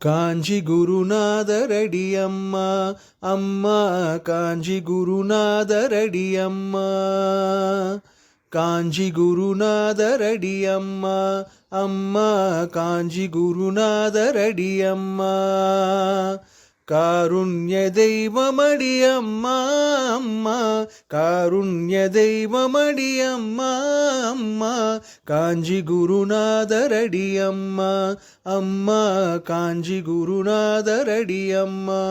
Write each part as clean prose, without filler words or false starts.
காஞ்சி குருநாதரடி அம்மா அம்மா காஞ்சி குருநாதரடி அம்மா காஞ்சி குருநாதரடி அம்மா அம்மா காஞ்சி குருநாதரடி அம்மா காருண்ய தெய்வமடி அம்மா அம்மா காருண்ய தெய்வமடி அம்மா அம்மா காஞ்சி குருநாதரடி அம்மா அம்மா காஞ்சி குருநாதரடி அம்மா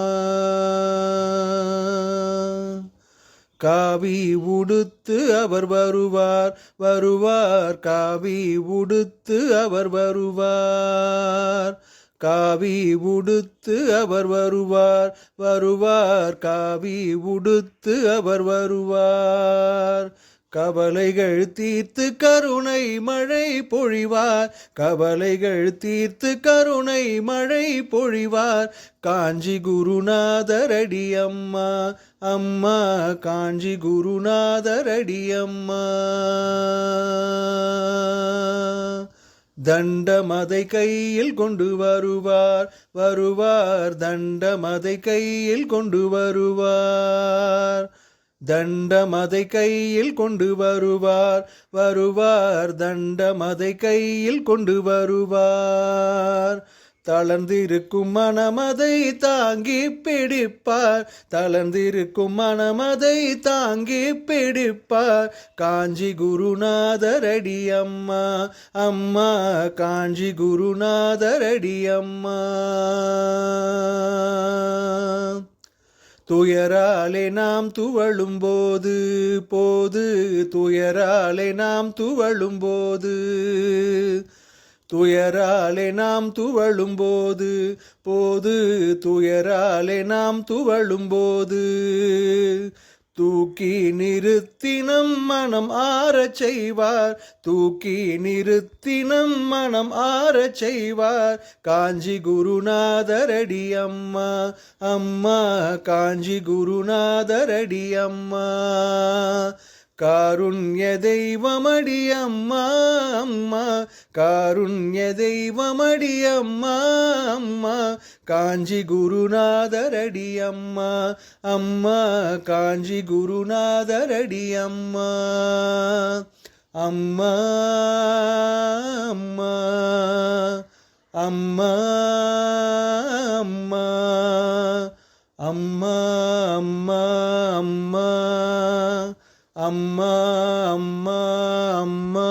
காவி உடுத்து அவர் வருவார் வருவார் காவி உடுத்து அவர் வருவார் காவி உடுத்து அவர் வருவார் வருவார் காவி உடுத்து அவர் வருவார் கவலைகள் தீர்த்து கருணை மழை பொழிவார் கவலைகள் தீர்த்து கருணை மழை பொழிவார் காஞ்சி குருநாதரடி அம்மா அம்மா காஞ்சி குருநாதரடி அம்மா தண்டமதை கையில் கொண்டு வருவார் வருவார் தண்டமதை கையில் கொண்டு வருவார் தண்டமதை கையில் கொண்டு வருவார் வருவார் தண்டமதை கையில் கொண்டு வருவார் தளர்ந்திருக்கும் மனமதை தாங்கி பிடிப்பார் தளர்ந்திருக்கும் மனமதை தாங்கி பிடிப்பார் காஞ்சி குருநாதரடி அம்மா அம்மா காஞ்சி குருநாதரடி அம்மா துயராலே நாம் துவளும் போது போது துயராலே நாம் துவளும் போது துயராலே நாம் துவளும் போது போது துயராலே நாம் துவளும் போது தூக்கி நிறுத்தினம் மனம் ஆறச் செய்வார் தூக்கி நிறுத்தினம் மனம் ஆறச் செய்வார் காஞ்சி குருநாதரடி அம்மா அம்மா காஞ்சி குருநாதரடி அம்மா காருண்ய தெய்வமடி அம்மா அம்மா காருண்ய தெய்வமடி அம்மா அம்மா காஞ்சி குருநாதரடி அம்மா அம்மா காஞ்சி குருநாதரடி அம்மா அம்மா அம்மா அம்மா அம்மா அம்மா அம்மா அம்மா அம்மா அம்மா அம்மா